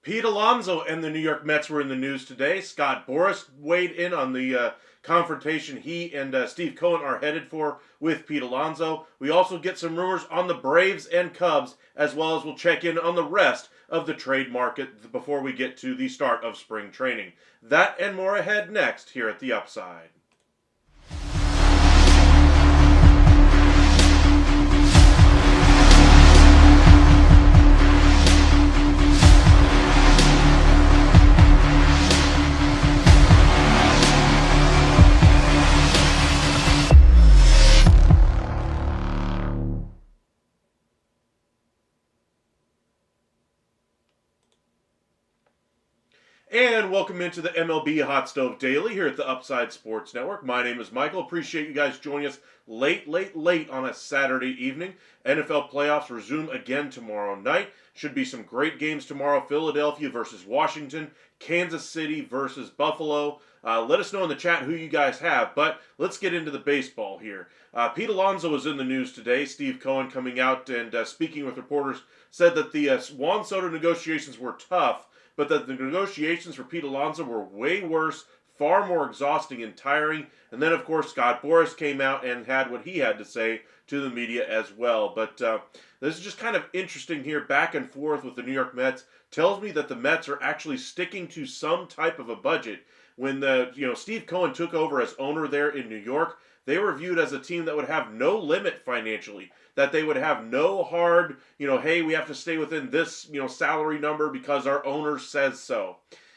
Pete Alonso and the New York Mets were in the news today. Scott Boras weighed in on the confrontation he and Steve Cohen are headed for with Pete Alonso. We also get some rumors on the Braves and Cubs, as well as we'll check in on the rest of the trade market before we get to the start of spring training. That and more ahead next here at The Upside. And welcome into the MLB Hot Stove Daily here at the Upside Sports Network. My name is Michael. Appreciate you guys joining us late on a Saturday evening. NFL playoffs resume again tomorrow night. Should be some great games tomorrow. Philadelphia versus Washington, Kansas City versus Buffalo. Let us know in the chat who you guys have, but let's get into the baseball here. Pete Alonso was in the news today. Steve Cohen coming out and speaking with reporters said that the Juan Soto negotiations were tough, but that the negotiations for Pete Alonso were way worse, far more exhausting and tiring. And then, of course, Scott Boras came out and had what he had to say to the media as well. But this is just kind of interesting here, back and forth with the New York Mets. Tells me that the Mets are actually sticking to some type of a budget. When Steve Cohen took over as owner there in New York, they were viewed as a team that would have no limit financially, that they would have no hard, hey, we have to stay within this, salary number because our owner says so.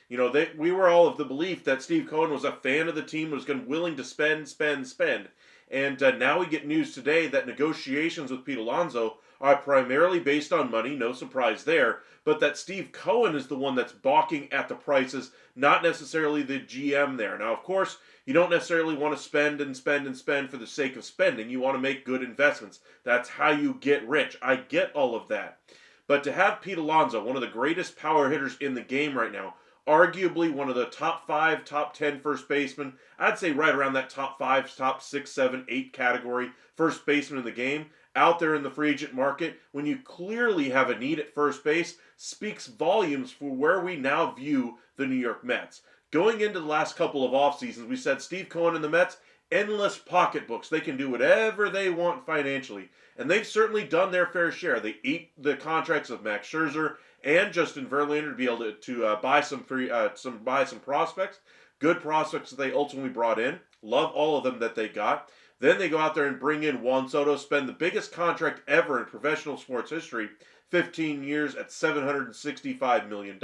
We were all of the belief that Steve Cohen was a fan of the team, was willing to spend. And now we get news today that negotiations with Pete Alonso are primarily based on money, no surprise there, but that Steve Cohen is the one that's balking at the prices, not necessarily the GM there. Now, of course, you don't necessarily want to spend for the sake of spending. You want to make good investments. That's how you get rich. I get all of that. But to have Pete Alonso, one of the greatest power hitters in the game right now, arguably one of the top 5, top 10 first basemen, I'd say right around that top 5, top 6, 7, 8 category first baseman in the game, out there in the free agent market, when you clearly have a need at first base, speaks volumes for where we now view the New York Mets. Going into the last couple of off seasons, we said Steve Cohen and the Mets, endless pocketbooks. They can do whatever they want financially. And they've certainly done their fair share. They eat the contracts of Max Scherzer and Justin Verlander to be able to buy some prospects. Good prospects that they ultimately brought in. Love all of them that they got. Then they go out there and bring in Juan Soto, spend the biggest contract ever in professional sports history, 15 years at $765 million.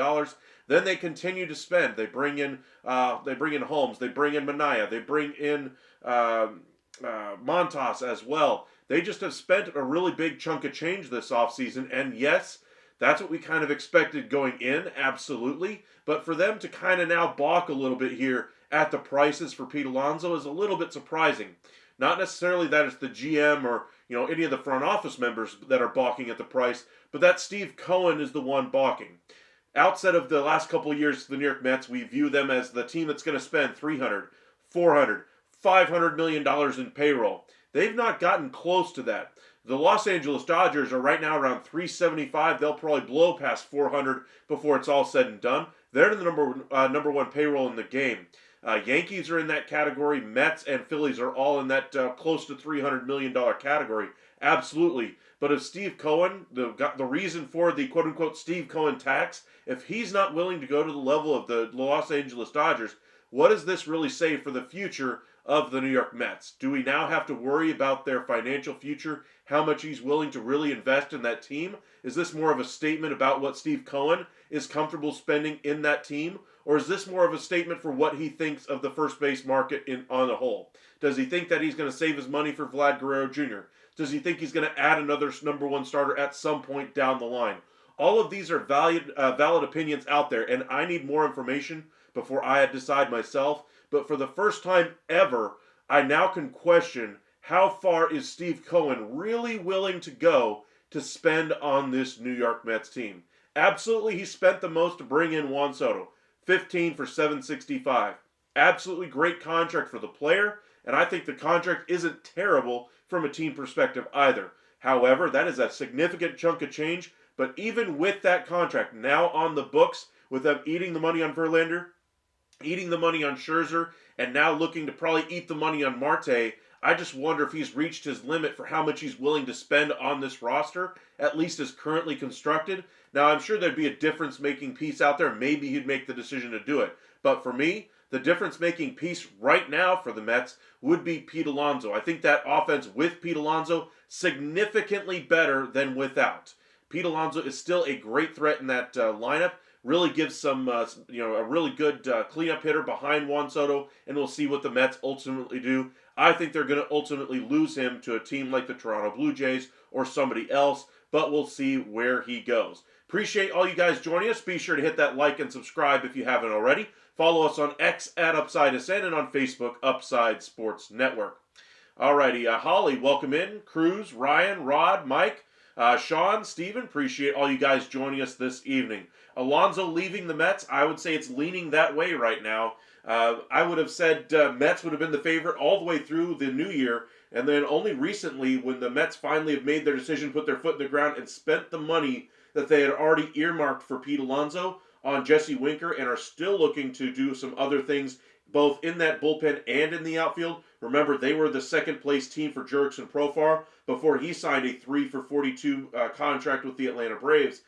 Then they continue to spend. They bring in Holmes, they bring in Manaea, they bring in Montas as well. They just have spent a really big chunk of change this offseason, and yes, that's what we kind of expected going in, absolutely. But for them to kind of now balk a little bit here at the prices for Pete Alonso is a little bit surprising. Not necessarily that it's the GM or any of the front office members that are balking at the price, but that Steve Cohen is the one balking. Outside of the last couple of years, the New York Mets, we view them as the team that's going to spend $300, $400, $500 million in payroll. They've not gotten close to that. The Los Angeles Dodgers are right now around $375. They'll probably blow past $400 before it's all said and done. They're the number one payroll in the game. Yankees are in that category. Mets and Phillies are all in that close to $300 million category. Absolutely. But if Steve Cohen, the reason for the quote-unquote Steve Cohen tax, if he's not willing to go to the level of the Los Angeles Dodgers, what does this really say for the future of the New York Mets? Do we now have to worry about their financial future, how much he's willing to really invest in that team? Is this more of a statement about what Steve Cohen is comfortable spending in that team? Or is this more of a statement for what he thinks of the first base market on the whole? Does he think that he's going to save his money for Vlad Guerrero Jr.? Does he think he's going to add another number one starter at some point down the line? All of these are valid opinions out there, and I need more information before I decide myself. But for the first time ever, I now can question how far is Steve Cohen really willing to go to spend on this New York Mets team. Absolutely, he spent the most to bring in Juan Soto. 15 for $765. Absolutely great contract for the player, and I think the contract isn't terrible from a team perspective either. However, that is a significant chunk of change, But even with that contract now on the books, with them eating the money on Verlander, eating the money on Scherzer, and now looking to probably eat the money on Marte, I just wonder if he's reached his limit for how much he's willing to spend on this roster, at least as currently constructed. Now, I'm sure there'd be a difference-making piece out there. Maybe he'd make the decision to do it. But for me, the difference-making piece right now for the Mets would be Pete Alonso. I think that offense with Pete Alonso significantly better than without. Pete Alonso is still a great threat in that lineup. Really gives some, a really good cleanup hitter behind Juan Soto, and we'll see what the Mets ultimately do. I think they're going to ultimately lose him to a team like the Toronto Blue Jays or somebody else, but we'll see where he goes. Appreciate all you guys joining us. Be sure to hit that like and subscribe if you haven't already. Follow us on X at UpsideSN and on Facebook, Upside Sports Network. Alrighty, Holly, welcome in. Cruz, Ryan, Rod, Mike, Sean, Steven, appreciate all you guys joining us this evening. Alonso leaving the Mets, I would say it's leaning that way right now. I would have said Mets would have been the favorite all the way through the new year, and then only recently when the Mets finally have made their decision, put their foot in the ground, and spent the money that they had already earmarked for Pete Alonso on Jesse Winker and are still looking to do some other things both in that bullpen and in the outfield. Remember, they were the second-place team for Jurickson Profar before he signed a 3-for-42 contract with the Atlanta Braves.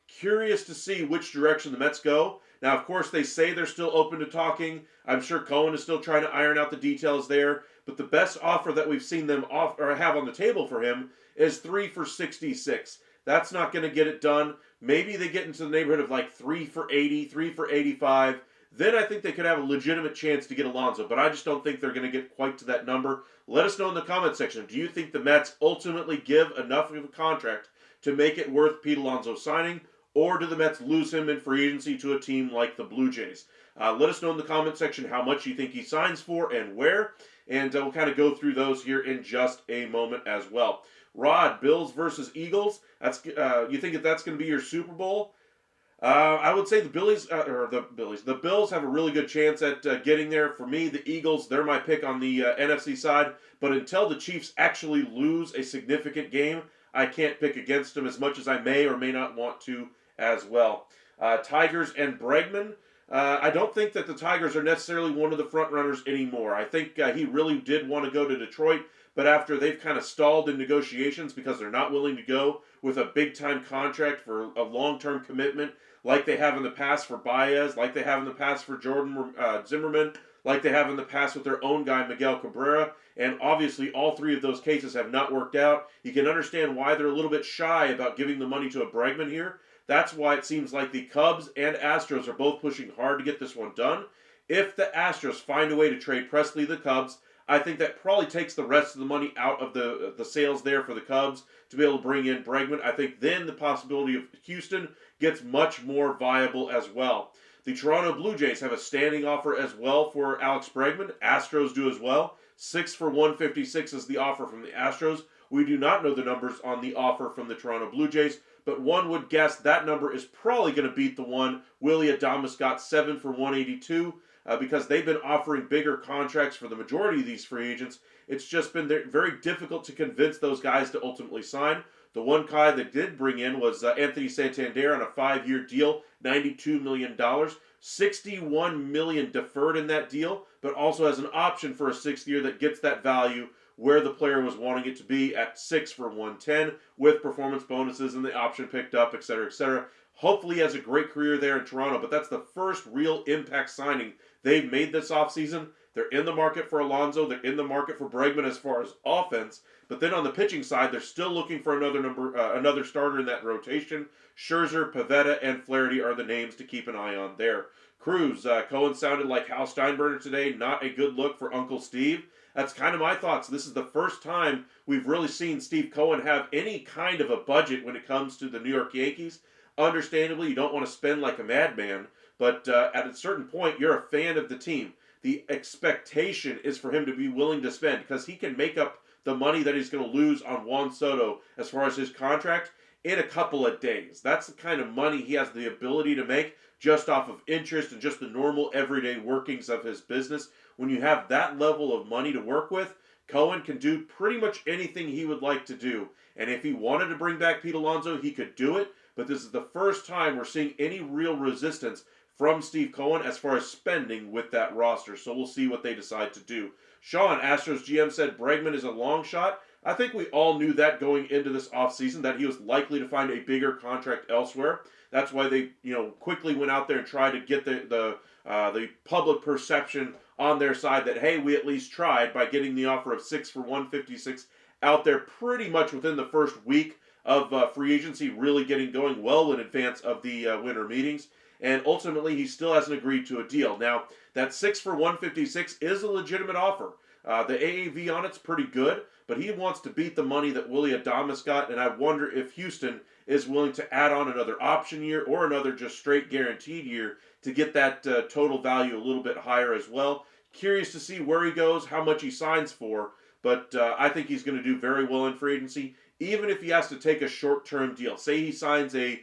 Curious to see which direction the Mets go. Now, of course, they say they're still open to talking. I'm sure Cohen is still trying to iron out the details there. But the best offer that we've seen them have on the table for him is 3-for-66. That's not going to get it done. Maybe they get into the neighborhood of like 3-for-80, 3-for-85. Then I think they could have a legitimate chance to get Alonso. But I just don't think they're going to get quite to that number. Let us know in the comment section. Do you think the Mets ultimately give enough of a contract to make it worth Pete Alonso signing? Or do the Mets lose him in free agency to a team like the Blue Jays? Let us know in the comment section how much you think he signs for and where. And we'll kind of go through those here in just a moment as well. Rod, Bills versus Eagles. You think that's going to be your Super Bowl? I would say the Bills have a really good chance at getting there. For me, the Eagles, they're my pick on the NFC side. But until the Chiefs actually lose a significant game, I can't pick against them as much as I may or may not want to as well. Tigers and Bregman. I don't think that the Tigers are necessarily one of the front runners anymore. I think he really did want to go to Detroit, but after they've kind of stalled in negotiations because they're not willing to go with a big-time contract for a long-term commitment like they have in the past for Baez, like they have in the past for Jordan Zimmerman, like they have in the past with their own guy, Miguel Cabrera, and obviously all three of those cases have not worked out. You can understand why they're a little bit shy about giving the money to a Bregman here. That's why it seems like the Cubs and Astros are both pushing hard to get this one done. If the Astros find a way to trade Presley to the Cubs, I think that probably takes the rest of the money out of the sales there for the Cubs to be able to bring in Bregman. I think then the possibility of Houston gets much more viable as well. The Toronto Blue Jays have a standing offer as well for Alex Bregman. Astros do as well. 6-for-156 is the offer from the Astros. We do not know the numbers on the offer from the Toronto Blue Jays, but one would guess that number is probably going to beat the one Willy Adames got, 7-for-182, because they've been offering bigger contracts for the majority of these free agents. It's just been very difficult to convince those guys to ultimately sign. The one guy that did bring in was Anthony Santander on a 5-year deal, $92 million. $61 million deferred in that deal, but also has an option for a 6th year that gets that value where the player was wanting it to be at 6-for-110 with performance bonuses and the option picked up, etc., etc. Hopefully he has a great career there in Toronto, but that's the first real impact signing they've made this offseason. They're in the market for Alonso. They're in the market for Bregman as far as offense. But then on the pitching side, they're still looking for another starter in that rotation. Scherzer, Pivetta, and Flaherty are the names to keep an eye on there. Cruz, Cohen sounded like Hal Steinbrenner today. Not a good look for Uncle Steve. That's kind of my thoughts. This is the first time we've really seen Steve Cohen have any kind of a budget when it comes to the New York Yankees. Understandably, you don't want to spend like a madman, but at a certain point, you're a fan of the team. The expectation is for him to be willing to spend because he can make up the money that he's going to lose on Juan Soto as far as his contract in a couple of days. That's the kind of money he has the ability to make just off of interest and just the normal everyday workings of his business. When you have that level of money to work with, Cohen can do pretty much anything he would like to do. And if he wanted to bring back Pete Alonso, he could do it. but this is the first time we're seeing any real resistance from Steve Cohen as far as spending with that roster. So we'll see what they decide to do. Sean, Astros GM, said Bregman is a long shot. I think we all knew that going into this offseason, that he was likely to find a bigger contract elsewhere. That's why they, quickly went out there and tried to get the public perception on their side that, hey, we at least tried, by getting the offer of 6 for 156 out there pretty much within the first week of free agency, really getting going well in advance of the winter meetings. And ultimately, he still hasn't agreed to a deal. Now, that 6 for 156 is a legitimate offer. The AAV on it's pretty good, but he wants to beat the money that Willy Adames got, and I wonder if Houston is willing to add on another option year or another just straight guaranteed year to get that total value a little bit higher as well. Curious to see where he goes, how much he signs for, but I think he's going to do very well in free agency, even if he has to take a short-term deal. Say he signs a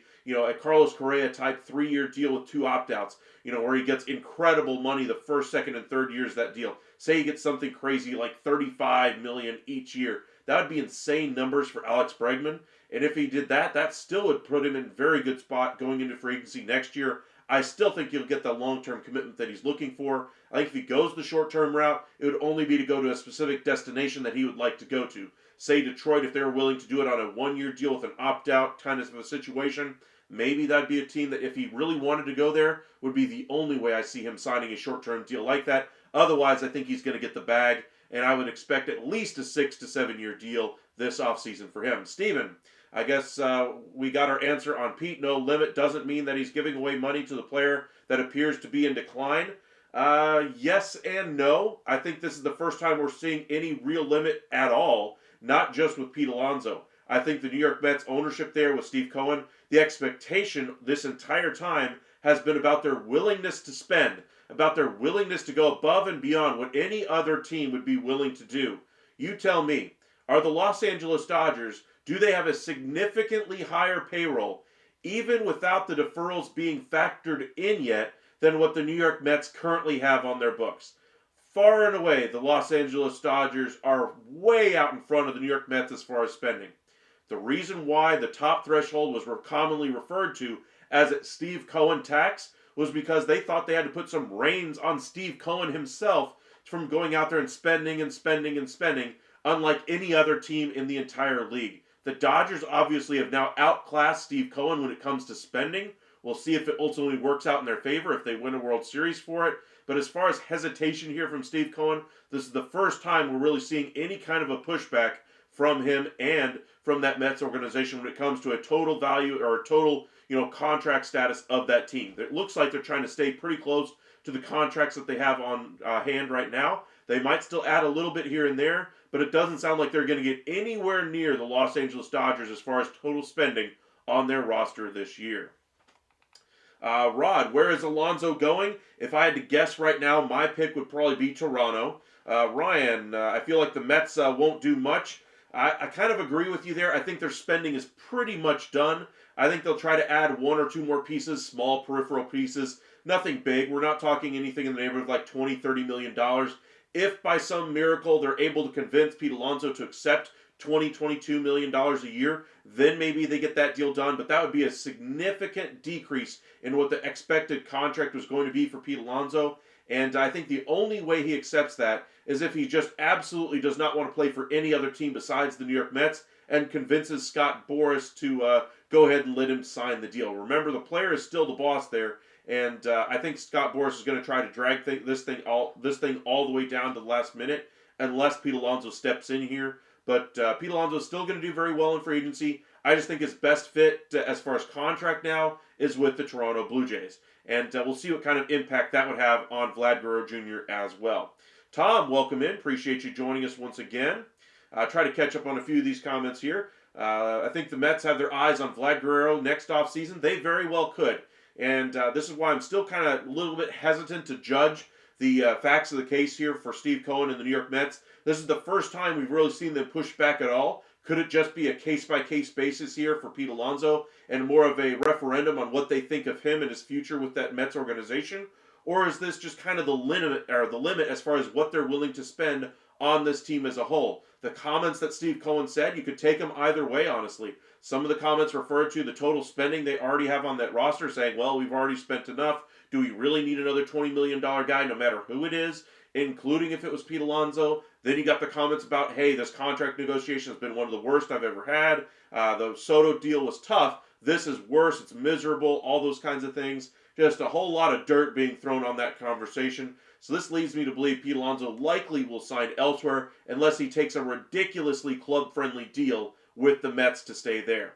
Carlos Correa type 3-year deal with 2 opt-outs, where he gets incredible money the first, second, and third years of that deal. Say he gets something crazy like $35 million each year. That would be insane numbers for Alex Bregman. And if he did that, that still would put him in a very good spot going into free agency next year. I still think he'll get the long-term commitment that he's looking for. I think if he goes the short-term route, it would only be to go to a specific destination that he would like to go to. Say Detroit, if they were willing to do it on a 1-year deal with an opt-out kind of a situation, maybe that'd be a team that, if he really wanted to go there, would be the only way I see him signing a short-term deal like that. Otherwise, I think he's going to get the bag, and I would expect at least a 6 to 7-year deal this offseason for him. Steven, I guess we got our answer on Pete. No limit doesn't mean that he's giving away money to the player that appears to be in decline. Yes and no. I think this is the first time we're seeing any real limit at all, not just with Pete Alonso. I think the New York Mets ownership there with Steve Cohen, the expectation this entire time has been about their willingness to spend, about their willingness to go above and beyond what any other team would be willing to do. You tell me, are the Los Angeles Dodgers, do they have a significantly higher payroll, even without the deferrals being factored in yet, than what the New York Mets currently have on their books? Far and away, the Los Angeles Dodgers are way out in front of the New York Mets as far as spending. The reason why the top threshold was commonly referred to as a Steve Cohen tax was because they thought they had to put some reins on Steve Cohen himself from going out there and spending and spending and spending, unlike any other team in the entire league. The Dodgers obviously have now outclassed Steve Cohen when it comes to spending. We'll see if it ultimately works out in their favor, if they win a World Series for it. But as far as hesitation here from Steve Cohen, this is the first time we're really seeing any kind of a pushback from him and from that Mets organization when it comes to a total value or a total, contract status of that team. It looks like they're trying to stay pretty close to the contracts that they have on hand right now. They might still add a little bit here and there, but it doesn't sound like they're going to get anywhere near the Los Angeles Dodgers as far as total spending on their roster this year. Rod, where is Alonso going? If I had to guess right now, my pick would probably be Toronto. Ryan, I feel like the Mets won't do much. I kind of agree with you there. I think their spending is pretty much done. I think they'll try to add 1 or 2 more pieces, small peripheral pieces. Nothing big. We're not talking anything in the neighborhood of like $20-30 million. If by some miracle they're able to convince Pete Alonso to accept $22 million a year, then maybe they get that deal done. But that would be a significant decrease in what the expected contract was going to be for Pete Alonso. And I think the only way he accepts that is if he just absolutely does not want to play for any other team besides the New York Mets and convinces Scott Boras to go ahead and let him sign the deal. Remember, the player is still the boss there, and I think Scott Boras is going to try to drag this thing all the way down to the last minute unless Pete Alonso steps in here. But Pete Alonso is still going to do very well in free agency. I just think his best fit as far as contract now is with the Toronto Blue Jays. And we'll see what kind of impact that would have on Vlad Guerrero Jr. as well. Tom, welcome in. Appreciate you joining us once again. Try to catch up on a few of these comments here. I think the Mets have their eyes on Vlad Guerrero next offseason. They very well could. And this is why I'm still kind of a little bit hesitant to judge the facts of the case here for Steve Cohen and the New York Mets. This is the first time we've really seen them push back at all. Could it just be a case-by-case basis here for Pete Alonso and more of a referendum on what they think of him and his future with that Mets organization? or is this just kind of the limit as far as what they're willing to spend on this team as a whole? The comments that Steve Cohen said, you could take them either way, honestly. Some of the comments referred to the total spending they already have on that roster, saying, well, we've already spent enough. Do we really need another $20 million guy, no matter who it is, including if it was Pete Alonso? Then you got the comments about, hey, this contract negotiation has been one of the worst I've ever had. The Soto deal was tough. This is worse. It's miserable. All those kinds of things. Just a whole lot of dirt being thrown on that conversation. So this leads me to believe Pete Alonso likely will sign elsewhere unless he takes a ridiculously club-friendly deal with the Mets to stay there.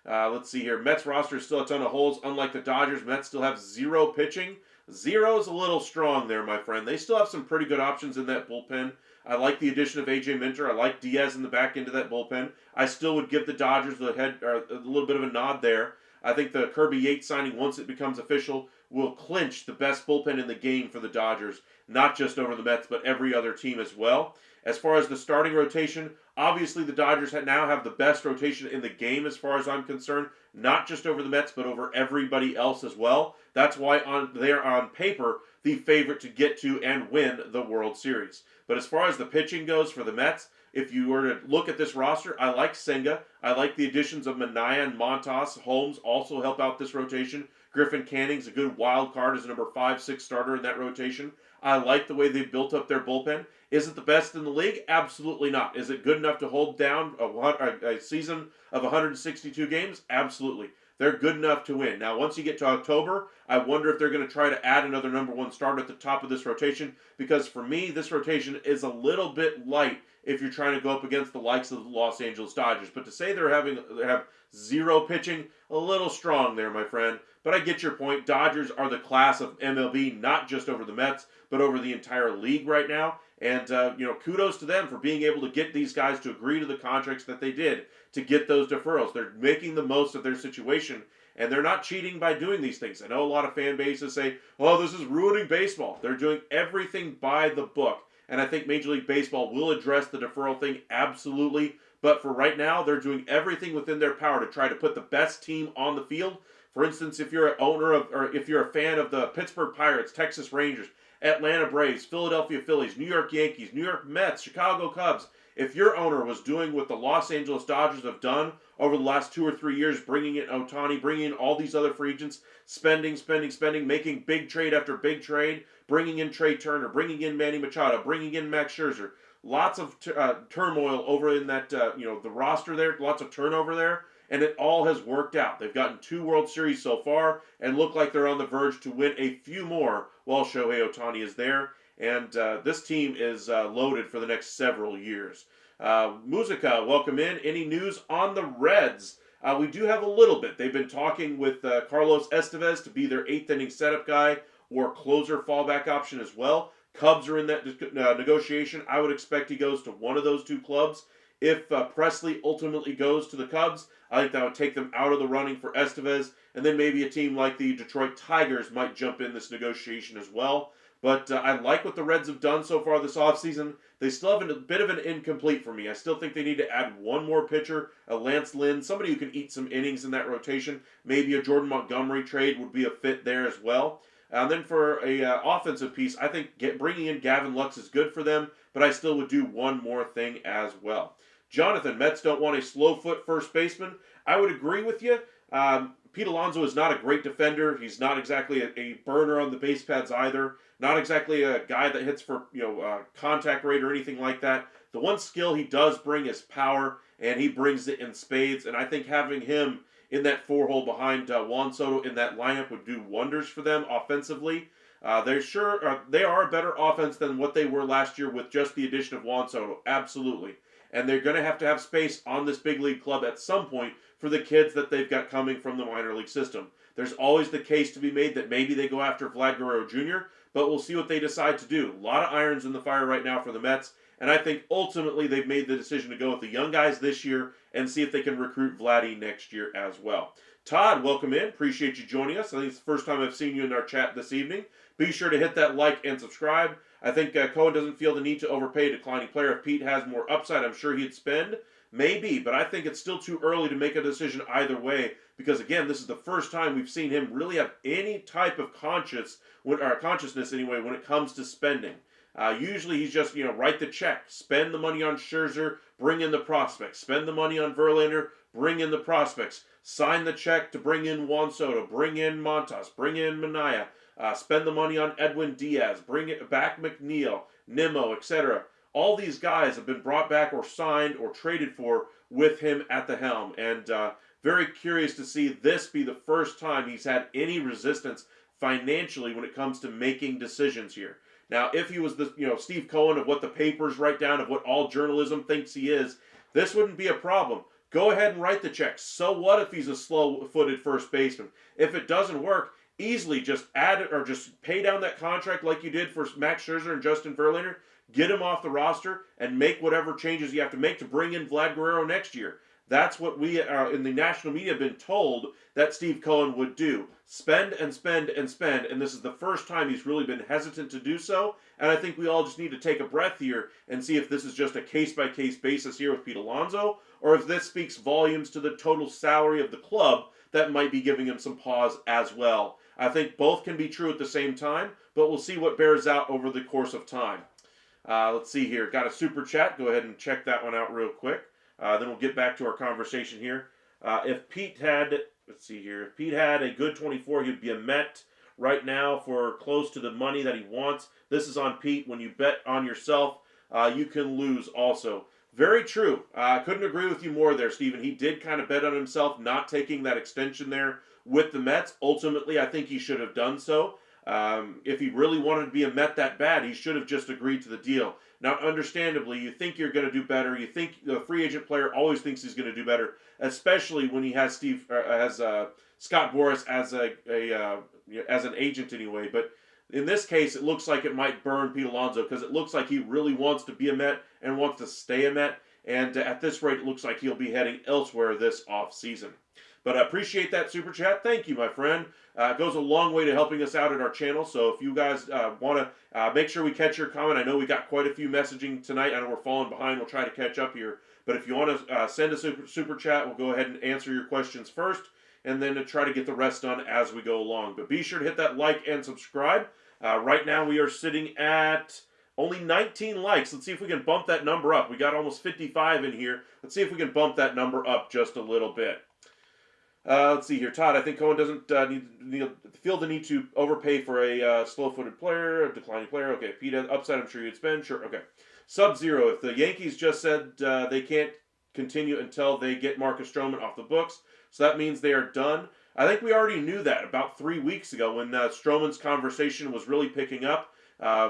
Let's see here. Mets roster is still a ton of holes. Unlike the Dodgers, Mets still have zero pitching. Zero is a little strong there, my friend. They still have some pretty good options in that bullpen. I like the addition of A.J. Minter. I like Diaz in the back end of that bullpen. I still would give the Dodgers a little bit of a nod there. I think the Kirby Yates signing, once it becomes official, will clinch the best bullpen in the game for the Dodgers, not just over the Mets, but every other team as well. As far as the starting rotation, obviously the Dodgers now have the best rotation in the game as far as I'm concerned, not just over the Mets, but over everybody else as well. That's why they're on paper the favorite to get to and win the World Series. But as far as the pitching goes for the Mets, if you were to look at this roster, I like Senga. I like the additions of Minaya and Montas. Holmes also help out this rotation. Griffin Canning's a good wild card as a number 5-6 starter in that rotation. I like the way they've built up their bullpen. Is it the best in the league? Absolutely not. Is it good enough to hold down a season of 162 games? Absolutely. They're good enough to win. Now, once you get to October, I wonder if they're going to try to add another number one starter at the top of this rotation, because for me, this rotation is a little bit light if you're trying to go up against the likes of the Los Angeles Dodgers. But to say they have zero pitching, a little strong there, my friend. But I get your point. Dodgers are the class of MLB, not just over the Mets, but over the entire league right now. And, kudos to them for being able to get these guys to agree to the contracts that they did to get those deferrals. They're making the most of their situation, and they're not cheating by doing these things. I know a lot of fan bases say, oh, this is ruining baseball. They're doing everything by the book. And I think Major League Baseball will address the deferral thing absolutely. But for right now, they're doing everything within their power to try to put the best team on the field. For instance, if you're an owner of, or if you're a fan of the Pittsburgh Pirates, Texas Rangers, Atlanta Braves, Philadelphia Phillies, New York Yankees, New York Mets, Chicago Cubs, if your owner was doing what the Los Angeles Dodgers have done over the last 2 or 3 years, bringing in Ohtani, bringing in all these other free agents, spending, making big trade after big trade, bringing in Trey Turner, bringing in Manny Machado, bringing in Max Scherzer, lots of turmoil over in that, the roster there, lots of turnover there, and it all has worked out. They've gotten 2 World Series so far and look like they're on the verge to win a few more while Shohei Ohtani is there. And this team is loaded for the next several years. Musica, welcome in. Any news on the Reds? We do have a little bit. They've been talking with Carlos Estevez to be their 8th inning setup guy or closer fallback option as well. Cubs are in that negotiation. I would expect he goes to one of those 2 clubs. If Presley ultimately goes to the Cubs, I think that would take them out of the running for Estevez, and then maybe a team like the Detroit Tigers might jump in this negotiation as well. But I like what the Reds have done so far this offseason. They still have a bit of an incomplete for me. I still think they need to add one more pitcher, a Lance Lynn, somebody who can eat some innings in that rotation. Maybe a Jordan Montgomery trade would be a fit there as well. And then for a offensive piece, I think bringing in Gavin Lux is good for them, but I still would do one more thing as well. Jonathan, Mets don't want a slow-foot first baseman. I would agree with you. Pete Alonso is not a great defender. He's not exactly a burner on the base pads either. Not exactly a guy that hits for contact rate or anything like that. The one skill he does bring is power, and he brings it in spades. And I think having him in that 4-hole behind Juan Soto in that lineup would do wonders for them offensively. They are a better offense than what they were last year with just the addition of Juan Soto. Absolutely. And they're going to have space on this big league club at some point for the kids that they've got coming from the minor league system. There's always the case to be made that maybe they go after Vlad Guerrero Jr., but we'll see what they decide to do. A lot of irons in the fire right now for the Mets, and I think ultimately they've made the decision to go with the young guys this year and see if they can recruit Vladdy next year as well. Todd, welcome in. Appreciate you joining us. I think it's the first time I've seen you in our chat this evening. Be sure to hit that like and subscribe. I think Cohen doesn't feel the need to overpay a declining player. If Pete has more upside, I'm sure he'd spend. Maybe, but I think it's still too early to make a decision either way because, again, this is the first time we've seen him really have any type of consciousness anyway when it comes to spending. Usually he's just, write the check, spend the money on Scherzer, bring in the prospects, spend the money on Verlander, bring in the prospects, sign the check to bring in Juan Soto, bring in Montas, bring in Minaya, spend the money on Edwin Diaz, bring it back McNeil, Nimmo, etc. All these guys have been brought back or signed or traded for with him at the helm. And very curious to see this be the first time he's had any resistance financially when it comes to making decisions here. Now, if he was the Steve Cohen of what the papers write down, of what all journalism thinks he is, this wouldn't be a problem. Go ahead and write the check. So what if he's a slow-footed first baseman? If it doesn't work, easily just add it or just pay down that contract like you did for Max Scherzer and Justin Verlander, get him off the roster, and make whatever changes you have to make to bring in Vlad Guerrero next year. That's what we in the national media have been told that Steve Cohen would do. Spend and spend and spend, and this is the first time he's really been hesitant to do so, and I think we all just need to take a breath here and see if this is just a case-by-case basis here with Pete Alonso, or if this speaks volumes to the total salary of the club that might be giving him some pause as well. I think both can be true at the same time, but we'll see what bears out over the course of time. Let's see here. Got a super chat. Go ahead and check that one out real quick. Then we'll get back to our conversation here. If Pete had a good 24, he'd be a Met right now for close to the money that he wants. This is on Pete. When you bet on yourself, you can lose also. Very true. I couldn't agree with you more there, Stephen. He did kind of bet on himself not taking that extension there with the Mets. Ultimately, I think he should have done so. If he really wanted to be a Met that bad, he should have just agreed to the deal. Now, understandably, you think you're going to do better. You think the free agent player always thinks he's going to do better, especially when he has Scott Boras as an agent anyway. But in this case, it looks like it might burn Pete Alonso because it looks like he really wants to be a Met and wants to stay a Met. And at this rate, it looks like he'll be heading elsewhere this offseason. But I appreciate that super chat. Thank you, my friend. It goes a long way to helping us out at our channel. So if you guys want to make sure we catch your comment, I know we got quite a few messaging tonight. I know we're falling behind. We'll try to catch up here. But if you want to send a super chat, we'll go ahead and answer your questions first, and then to try to get the rest done as we go along. But be sure to hit that like and subscribe. Right now we are sitting at only 19 likes. Let's see if we can bump that number up. We got almost 55 in here. Let's see if we can bump that number up just a little bit. Let's see here. Todd, I think Cohen doesn't feel the need to overpay for a slow-footed player, a declining player. Okay, Pete, upside, I'm sure you'd spend. Sure, okay. Sub-Zero, if the Yankees just said they can't continue until they get Marcus Stroman off the books, so that means they are done. I think we already knew that about 3 weeks ago when Stroman's conversation was really picking up.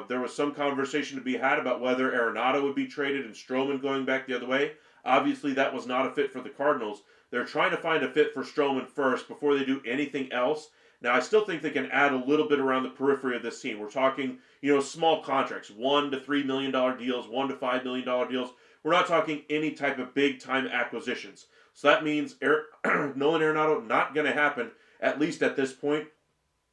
There was some conversation to be had about whether Arenado would be traded and Stroman going back the other way. Obviously, that was not a fit for the Cardinals. They're trying to find a fit for Stroman first before they do anything else. Now, I still think they can add a little bit around the periphery of this team. We're talking, small contracts, $1 to $3 million deals, $1 to $5 million deals. We're not talking any type of big-time acquisitions. So that means Nolan Arenado not going to happen, at least at this point.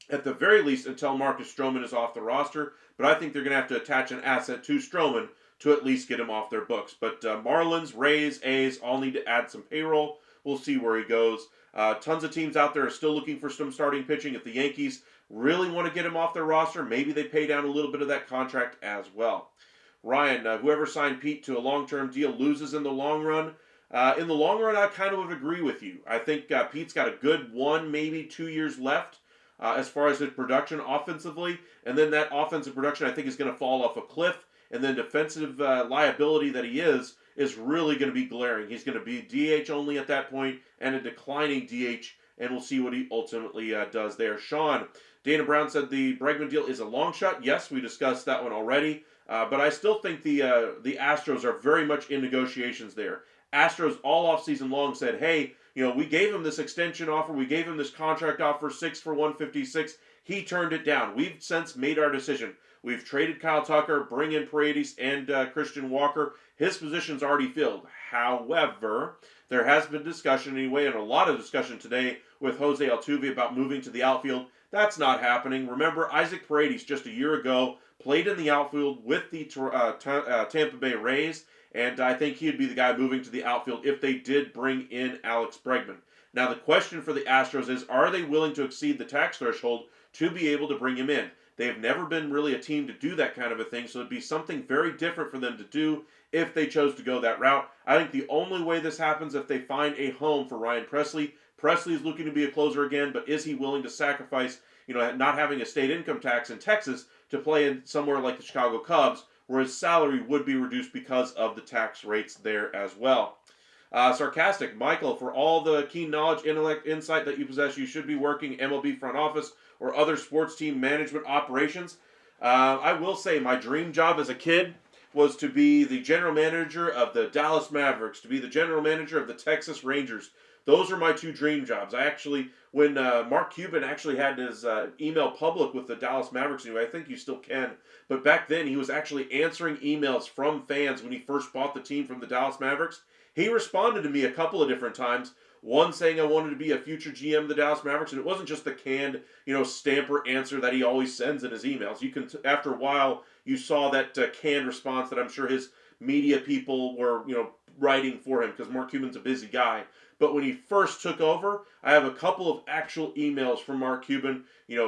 At the very least, until Marcus Stroman is off the roster. But I think they're going to have to attach an asset to Stroman to at least get him off their books. But Marlins, Rays, A's all need to add some payroll. We'll see where he goes. Tons of teams out there are still looking for some starting pitching. If the Yankees really want to get him off their roster, maybe they pay down a little bit of that contract as well. Ryan, whoever signed Pete to a long-term deal loses in the long run. In the long run, I kind of would agree with you. I think Pete's got a good 1, maybe 2 years left as far as his production offensively. And then that offensive production, I think, is going to fall off a cliff. And then defensive liability that he is really going to be glaring. He's going to be DH only at that point and a declining DH, and we'll see what he ultimately does there. Sean, Dana Brown said the Bregman deal is a long shot. Yes, we discussed that one already, but I still think the Astros are very much in negotiations there. Astros all offseason long said, hey, we gave him this extension offer, we gave him this contract offer, 6 for 156. He turned it down. We've since made our decision. We've traded Kyle Tucker, bring in Paredes and Christian Walker. His position's already filled. However, there has been discussion anyway, and a lot of discussion today with Jose Altuve about moving to the outfield. That's not happening. Remember, Isaac Paredes just a year ago played in the outfield with the Tampa Bay Rays, and I think he'd be the guy moving to the outfield if they did bring in Alex Bregman. Now, the question for the Astros is, are they willing to exceed the tax threshold to be able to bring him in? They have never been really a team to do that kind of a thing, so it'd be something very different for them to do if they chose to go that route. I think the only way this happens if they find a home for Ryan Presley. Presley is looking to be a closer again, but is he willing to sacrifice, not having a state income tax in Texas to play in somewhere like the Chicago Cubs, where his salary would be reduced because of the tax rates there as well. Sarcastic, Michael, for all the keen knowledge, intellect, insight that you possess, you should be working MLB front office or other sports team management operations. I will say my dream job as a kid was to be the general manager of the Dallas Mavericks, to be the general manager of the Texas Rangers. Those are my two dream jobs. When Mark Cuban actually had his email public with the Dallas Mavericks, anyway, I think you still can, but back then he was actually answering emails from fans when he first bought the team from the Dallas Mavericks. He responded to me a couple of different times, one saying I wanted to be a future GM of the Dallas Mavericks, and it wasn't just the canned, stamper answer that he always sends in his emails. After a while, you saw that canned response that I'm sure his media people were, writing for him because Mark Cuban's a busy guy. But when he first took over, I have a couple of actual emails from Mark Cuban,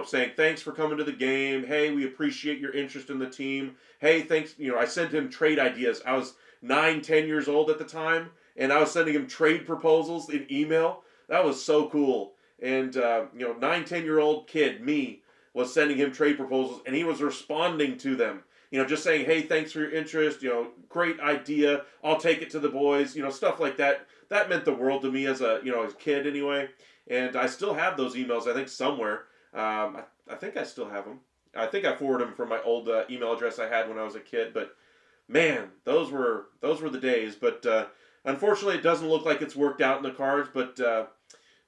saying thanks for coming to the game. Hey, we appreciate your interest in the team. Hey, thanks. I sent him trade ideas. I was 9, 10 years old at the time, and I was sending him trade proposals in email. That was so cool. And, 9, 10-year-old kid, me, was sending him trade proposals, and he was responding to them. Just saying, hey, thanks for your interest, great idea, I'll take it to the boys, stuff like that. That meant the world to me as a kid anyway. And I still have those emails, I think, somewhere. I think I still have them. I think I forwarded them from my old email address I had when I was a kid. But, man, those were the days. But unfortunately, it doesn't look like it's worked out in the cards. But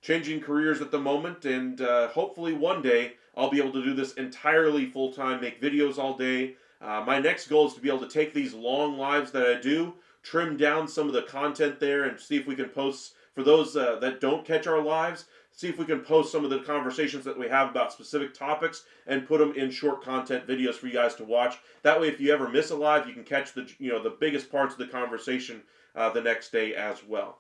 changing careers at the moment. And hopefully one day I'll be able to do this entirely full-time, make videos all day. My next goal is to be able to take these long lives that I do, trim down some of the content there, and see if we can post, for those that don't catch our lives, see if we can post some of the conversations that we have about specific topics and put them in short content videos for you guys to watch. That way, if you ever miss a live, you can catch the biggest parts of the conversation the next day as well.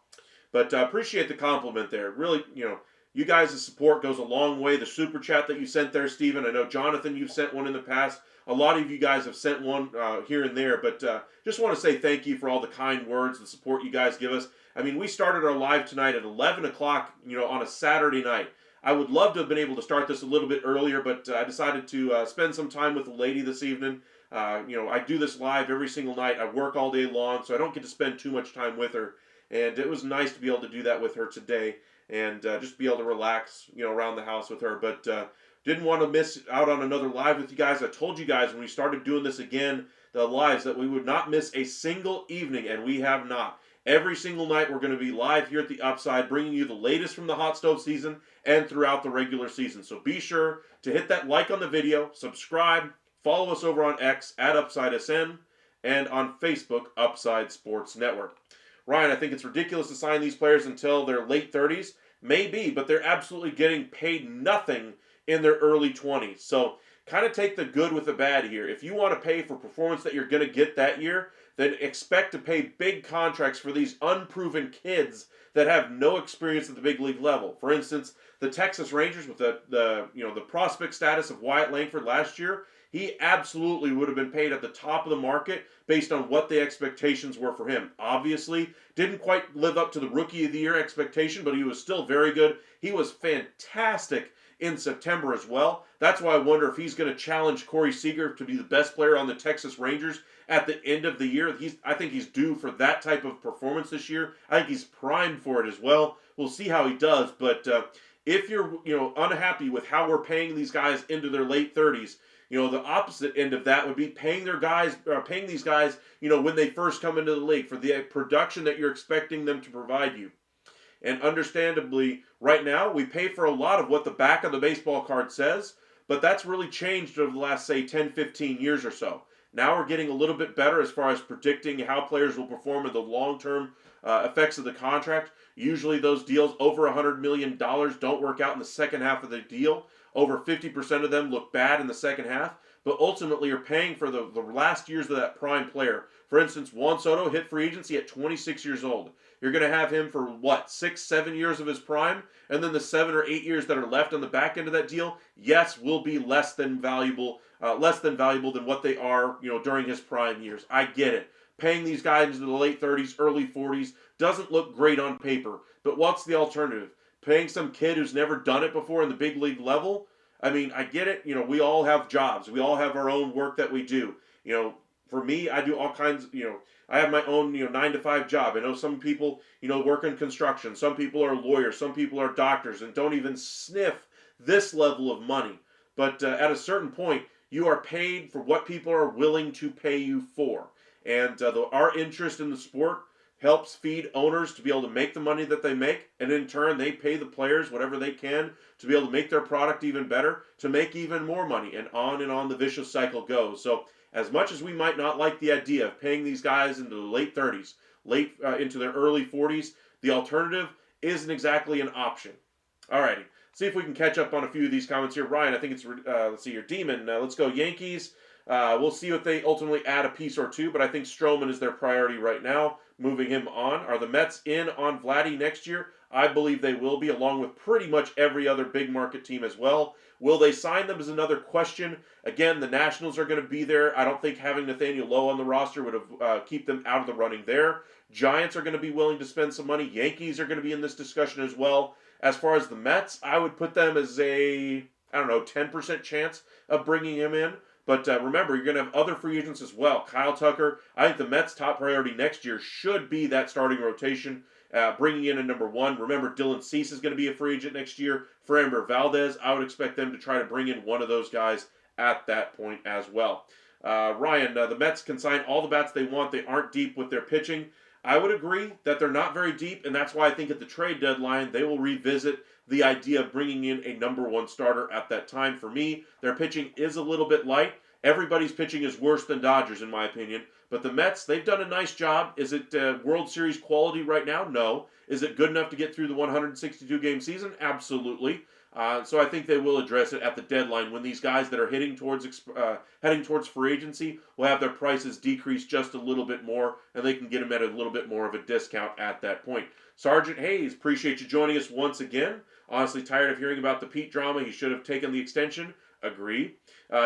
But appreciate the compliment there. Really, you guys' support goes a long way. The super chat that you sent there, Steven, I know, Jonathan, you've sent one in the past. A lot of you guys have sent one here and there, but just want to say thank you for all the kind words, the support you guys give us. I mean, we started our live tonight at 11 o'clock, on a Saturday night. I would love to have been able to start this a little bit earlier, but I decided to spend some time with the lady this evening. I do this live every single night. I work all day long, so I don't get to spend too much time with her. And it was nice to be able to do that with her today and just be able to relax, around the house with her. But didn't want to miss out on another live with you guys. I told you guys when we started doing this again, the lives, that we would not miss a single evening, and we have not. Every single night we're going to be live here at the Upside, bringing you the latest from the hot stove season and throughout the regular season. So be sure to hit that like on the video, subscribe, follow us over on X at UpsideSN, and on Facebook, Upside Sports Network. Ryan, I think it's ridiculous to sign these players until their late 30s. Maybe, but they're absolutely getting paid nothing in their early 20s. So kind of take the good with the bad here. If you want to pay for performance that you're going to get that year, then expect to pay big contracts for these unproven kids that have no experience at the big league level. For instance, the Texas Rangers with the prospect status of Wyatt Langford last year, he absolutely would have been paid at the top of the market based on what the expectations were for him. Obviously, didn't quite live up to the Rookie of the Year expectation, but he was still very good. He was fantastic in September as well. That's why I wonder if he's going to challenge Corey Seager to be the best player on the Texas Rangers at the end of the year. I think he's due for that type of performance this year. I think he's primed for it as well. We'll see how he does, but if you're unhappy with how we're paying these guys into their late 30s, the opposite end of that would be paying these guys, when they first come into the league for the production that you're expecting them to provide you. And understandably, right now, we pay for a lot of what the back of the baseball card says, but that's really changed over the last, say, 10, 15 years or so. Now we're getting a little bit better as far as predicting how players will perform in the long-term effects of the contract. Usually those deals over $100 million don't work out in the second half of the deal. Over 50% of them look bad in the second half. but ultimately you're paying for the last years of that prime player. For instance, Juan Soto hit free agency at 26 years old. You're going to have him for what, 6, 7 years of his prime, and then the 7 or 8 years that are left on the back end of that deal, yes, will be less than valuable than what they are, during his prime years. I get it. Paying these guys into the late 30s, early 40s doesn't look great on paper, but what's the alternative? Paying some kid who's never done it before in the big league level? I mean, I get it. We all have jobs. We all have our own work that we do. For me, I do all kinds. I have my own 9 to 5 job. I know some people work in construction. Some people are lawyers. Some people are doctors and don't even sniff this level of money. But at a certain point, you are paid for what people are willing to pay you for. And our interest in the sport helps feed owners to be able to make the money that they make, and in turn they pay the players whatever they can to be able to make their product even better, to make even more money, and on the vicious cycle goes. So as much as we might not like the idea of paying these guys into the late 30s, late into their early 40s, the alternative isn't exactly an option. Alrighty, see if we can catch up on a few of these comments here. Ryan, I think it's, let's see here, Demon, let's go Yankees. We'll see if they ultimately add a piece or two, but I think Stroman is their priority right now, moving him on. Are the Mets in on Vladdy next year? I believe they will be, along with pretty much every other big market team as well. Will they sign them is another question. Again, the Nationals are going to be there. I don't think having Nathaniel Lowe on the roster would have keep them out of the running there. Giants are going to be willing to spend some money. Yankees are going to be in this discussion as well. As far as the Mets, I would put them as a, 10% chance of bringing him in. But remember, you're going to have other free agents as well. Kyle Tucker, I think the Mets' top priority next year should be that starting rotation, bringing in a number 1. Remember, Dylan Cease is going to be a free agent next year. Framber Valdez, I would expect them to try to bring in one of those guys at that point as well. Ryan, the Mets can sign all the bats they want. They aren't deep with their pitching. I would agree that they're not very deep, and that's why I think at the trade deadline they will revisit the idea of bringing in a number 1 starter at that time. For me, their pitching is a little bit light. Everybody's pitching is worse than Dodgers, in my opinion. But the Mets, they've done a nice job. Is it World Series quality right now? No. Is it good enough to get through the 162-game season? Absolutely. So I think they will address it at the deadline when these guys that are heading towards free agency will have their prices decreased just a little bit more, and they can get them at a little bit more of a discount at that point. Sergeant Hayes, appreciate you joining us once again. Honestly tired of hearing about the Pete drama. He should have taken the extension. Agree.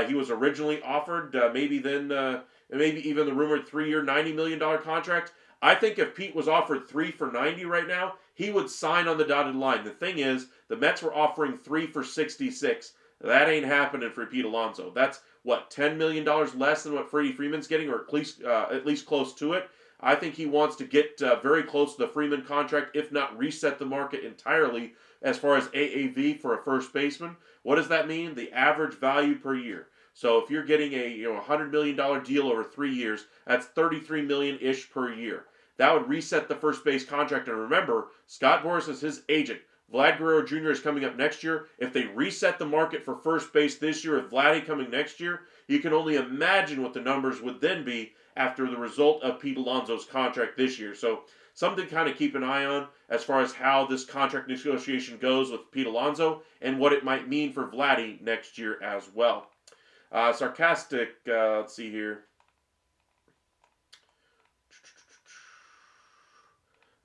He was originally offered maybe even the rumored 3-year, $90 million contract. I think if Pete was offered 3 for $90 right now, he would sign on the dotted line. The thing is, the Mets were offering 3 for $66. That ain't happening for Pete Alonso. That's what, $10 million less than what Freddie Freeman's getting, or at least close to it. I think he wants to get very close to the Freeman contract, if not reset the market entirely as far as AAV for a first baseman. What does that mean? The average value per year. So if you're getting a $100 million deal over 3 years, that's $33 million-ish per year. That would reset the first base contract. And remember, Scott Boras is his agent. Vlad Guerrero Jr. is coming up next year. If they reset the market for first base this year with Vladdy coming next year, you can only imagine what the numbers would then be after the result of Pete Alonso's contract this year. So something to kind of keep an eye on as far as how this contract negotiation goes with Pete Alonso and what it might mean for Vladdy next year as well. Sarcastic, let's see here.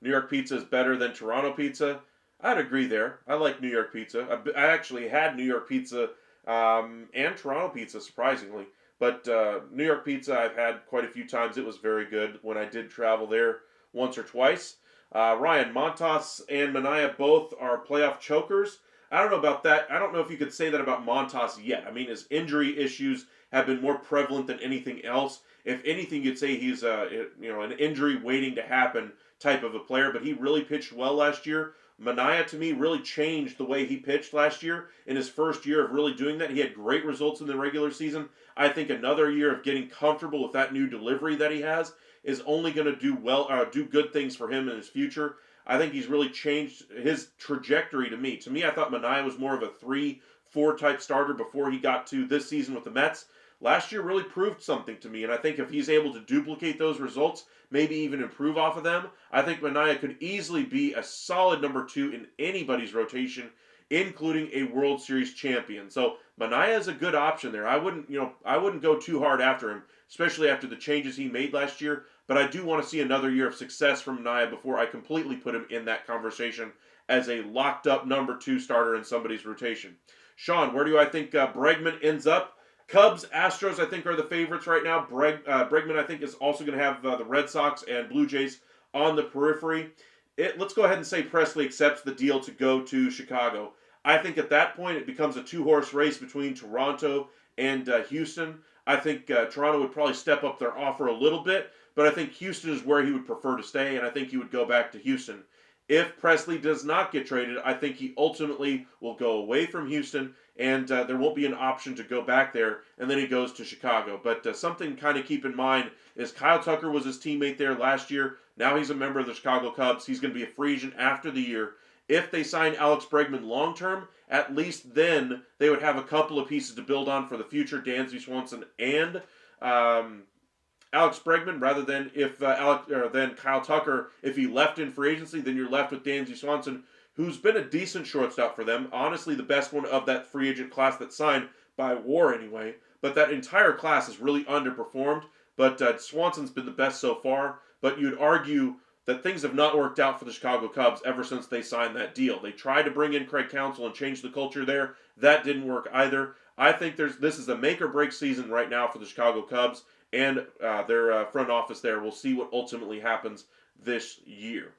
New York pizza is better than Toronto pizza. I'd agree there. I like New York pizza. I actually had New York pizza and Toronto pizza, surprisingly. But New York pizza I've had quite a few times. It was very good when I did travel there once or twice. Ryan, Montas and Manaea both are playoff chokers. I don't know about that. I don't know if you could say that about Montas yet. I mean, his injury issues have been more prevalent than anything else. If anything, you'd say he's an injury waiting to happen type of a player, but he really pitched well last year. Manaea, to me, really changed the way he pitched last year in his first year of really doing that. He had great results in the regular season. I think another year of getting comfortable with that new delivery that he has is only going to do good things for him in his future. I think he's really changed his trajectory to me. To me, I thought Manaea was more of a 3-4 type starter before he got to this season with the Mets. Last year really proved something to me, and I think if he's able to duplicate those results, maybe even improve off of them, I think Manaea could easily be a solid number 2 in anybody's rotation including a World Series champion. So Manaea is a good option there. I wouldn't go too hard after him, especially after the changes he made last year. But I do want to see another year of success from Manaea before I completely put him in that conversation as a locked up number 2 starter in somebody's rotation. Sean, where do I think Bregman ends up? Cubs, Astros, I think, are the favorites right now. Bregman, I think, is also going to have the Red Sox and Blue Jays on the periphery. Let's go ahead and say Presley accepts the deal to go to Chicago. I think at that point it becomes a 2-horse race between Toronto and Houston. I think Toronto would probably step up their offer a little bit, but I think Houston is where he would prefer to stay, and I think he would go back to Houston. If Presley does not get traded, I think he ultimately will go away from Houston, and there won't be an option to go back there, and then he goes to Chicago. But something kind of keep in mind is Kyle Tucker was his teammate there last year. Now he's a member of the Chicago Cubs. He's going to be a free agent after the year. If they sign Alex Bregman long term, at least then they would have a couple of pieces to build on for the future, Dansby Swanson and Alex Bregman, rather than then Kyle Tucker. If he left in free agency, then you're left with Dansby Swanson, who's been a decent shortstop for them. Honestly, the best one of that free agent class that signed by WAR anyway. But that entire class has really underperformed. But Swanson's been the best so far. But you'd argue that things have not worked out for the Chicago Cubs ever since they signed that deal. They tried to bring in Craig Counsell and change the culture there. That didn't work either. I think this is a make or break season right now for the Chicago Cubs and their front office there. We'll see what ultimately happens this year.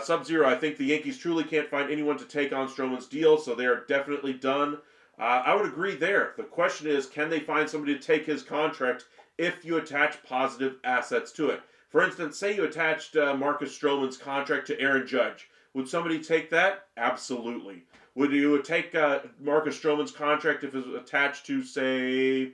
Sub-Zero, I think the Yankees truly can't find anyone to take on Stroman's deal, so they are definitely done. I would agree there. The question is, can they find somebody to take his contract if you attach positive assets to it? For instance, say you attached Marcus Stroman's contract to Aaron Judge. Would somebody take that? Absolutely. Would you take Marcus Stroman's contract if it was attached to, say,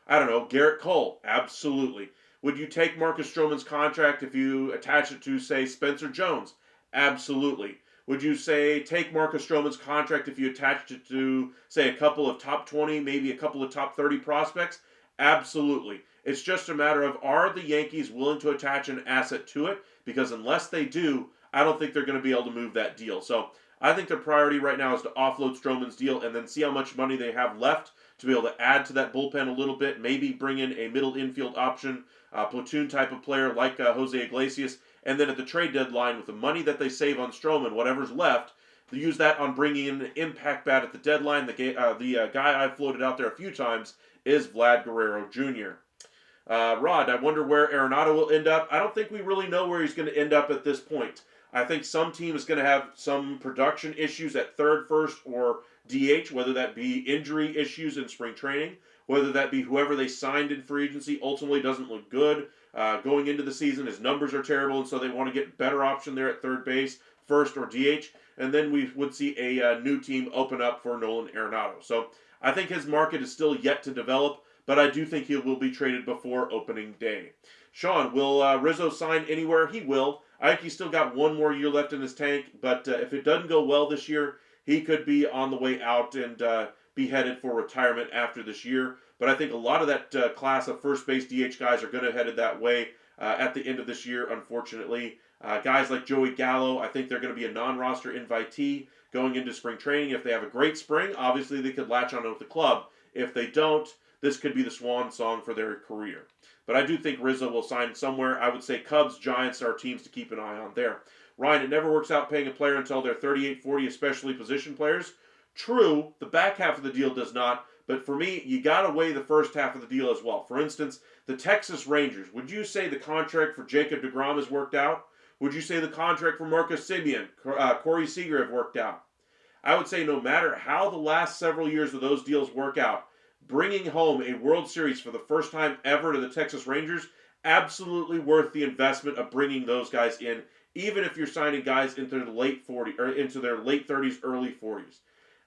I don't know, Garrett Cole? Absolutely. Would you take Marcus Stroman's contract if you attach it to, say, Spencer Jones? Absolutely. Would you say take Marcus Stroman's contract if you attached it to, say, a couple of top 20, maybe a couple of top 30 prospects? Absolutely. It's just a matter of, are the Yankees willing to attach an asset to it? Because unless they do, I don't think they're going to be able to move that deal. So I think their priority right now is to offload Stroman's deal and then see how much money they have left to be able to add to that bullpen a little bit, maybe bring in a middle infield option, platoon type of player like Jose Iglesias, and then at the trade deadline with the money that they save on Stroman, whatever's left, they use that on bringing in an impact bat at the deadline. The guy I floated out there a few times is Vlad Guerrero Jr. Rod, I wonder where Arenado will end up. I don't think we really know where he's going to end up at this point. I think some team is going to have some production issues at third, first, or DH, whether that be injury issues in spring training, whether that be whoever they signed in free agency ultimately doesn't look good going into the season. His numbers are terrible, and so they want to get a better option there at third base, first, or DH. And then we would see a new team open up for Nolan Arenado. So I think his market is still yet to develop, but I do think he will be traded before opening day. Sean, will Rizzo sign anywhere? He will. I think he's still got one more year left in his tank, but if it doesn't go well this year, he could be on the way out and be headed for retirement after this year. But I think a lot of that class of first base DH guys are going to head that way at the end of this year, unfortunately. Guys like Joey Gallo, I think they're going to be a non-roster invitee going into spring training. If they have a great spring, obviously they could latch on with the club. If they don't, this could be the swan song for their career. But I do think Rizzo will sign somewhere. I would say Cubs, Giants are teams to keep an eye on there. Ryan, it never works out paying a player until they're 38, 40, especially position players. True, the back half of the deal does not. But for me, you got to weigh the first half of the deal as well. For instance, the Texas Rangers. Would you say the contract for Jacob deGrom has worked out? Would you say the contract for Marcus Semien, Corey Seager have worked out? I would say no matter how the last several years of those deals work out, bringing home a World Series for the first time ever to the Texas Rangers, absolutely worth the investment of bringing those guys in, even if you're signing guys into the late 40s or into their late 30s, early 40s.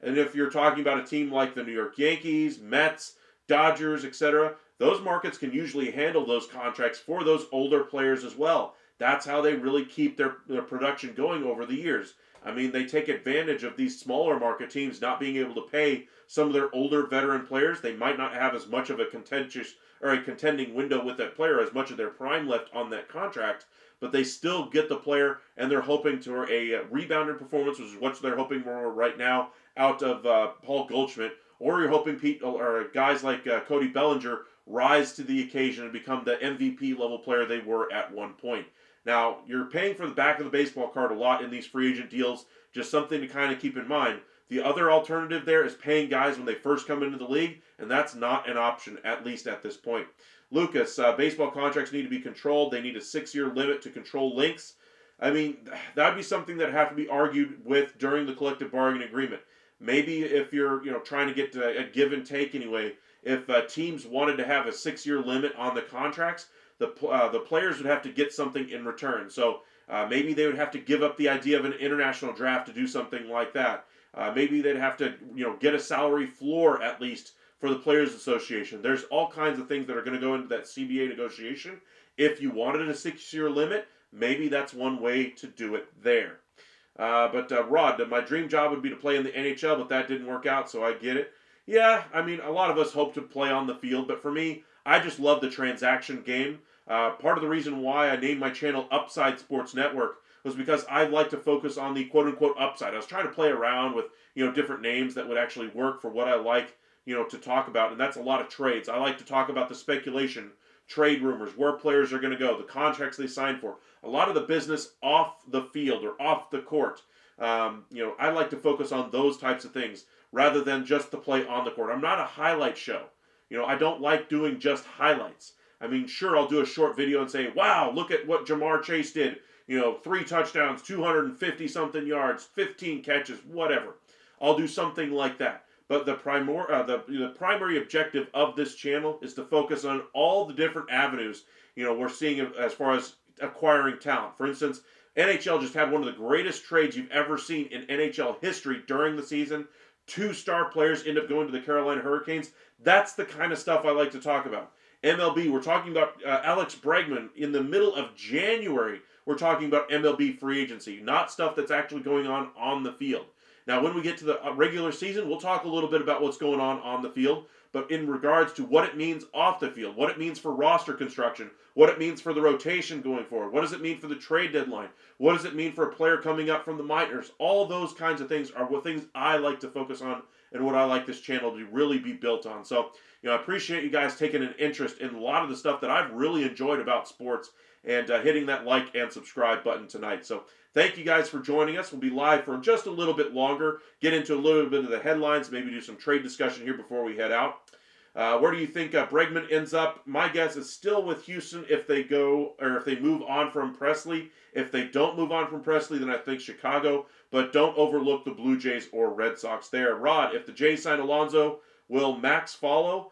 And if you're talking about a team like the New York Yankees, Mets, Dodgers, etc., those markets can usually handle those contracts for those older players as well. That's how they really keep their production going over the years. I mean, they take advantage of these smaller market teams not being able to pay some of their older veteran players. They might not have as much of a contentious or a contending window with that player, as much of their prime left on that contract, but they still get the player, and they're hoping to a rebounded performance, which is what they're hoping for right now out of Paul Goldschmidt, or you're hoping or guys like Cody Bellinger rise to the occasion and become the MVP level player they were at one point. Now, you're paying for the back of the baseball card a lot in these free agent deals, just something to kind of keep in mind. The other alternative there is paying guys when they first come into the league, and that's not an option, at least at this point. Lucas, baseball contracts need to be controlled. They need a 6-year limit to control links. I mean, that would be something that would have to be argued with during the collective bargaining agreement. Maybe if you're trying to get to a give and take anyway, if teams wanted to have a 6-year limit on the contracts, the players would have to get something in return. So maybe they would have to give up the idea of an international draft to do something like that. Maybe they'd have to get a salary floor at least for the Players Association. There's all kinds of things that are going to go into that CBA negotiation. If you wanted a 6-year limit, maybe that's one way to do it there. But Rod, my dream job would be to play in the NHL, but that didn't work out, so I get it. Yeah, I mean, a lot of us hope to play on the field, but for me, I just love the transaction game. Part of the reason why I named my channel Upside Sports Network was because I like to focus on the quote-unquote upside. I was trying to play around with different names that would actually work for what I like to talk about, and that's a lot of trades. I like to talk about the speculation, trade rumors, where players are going to go, the contracts they signed for, a lot of the business off the field or off the court. I like to focus on those types of things rather than just the play on the court. I'm not a highlight show. I don't like doing just highlights. I mean, sure, I'll do a short video and say, wow, look at what Jamar Chase did. 3 touchdowns, 250-something yards, 15 catches, whatever. I'll do something like that. But the primary objective of this channel is to focus on all the different avenues, we're seeing as far as acquiring talent. For instance, NHL just had one of the greatest trades you've ever seen in NHL history during the season. 2 star players end up going to the Carolina Hurricanes. That's the kind of stuff I like to talk about. MLB, we're talking about Alex Bregman in the middle of January. We're talking about MLB free agency, not stuff that's actually going on the field. Now, when we get to the regular season, we'll talk a little bit about what's going on the field, but in regards to what it means off the field, what it means for roster construction, what it means for the rotation going forward, what does it mean for the trade deadline, what does it mean for a player coming up from the minors, all those kinds of things are what things I like to focus on and what I like this channel to really be built on. So, I appreciate you guys taking an interest in a lot of the stuff that I've really enjoyed about sports and hitting that like and subscribe button tonight. So thank you guys for joining us. We'll be live for just a little bit longer, get into a little bit of the headlines, maybe do some trade discussion here before we head out. Where do you think Bregman ends up? My guess is still with Houston if they go, or if they move on from Presley. If they don't move on from Presley, then I think Chicago. But don't overlook the Blue Jays or Red Sox there. Rod, if the Jays sign Alonso, will Max follow?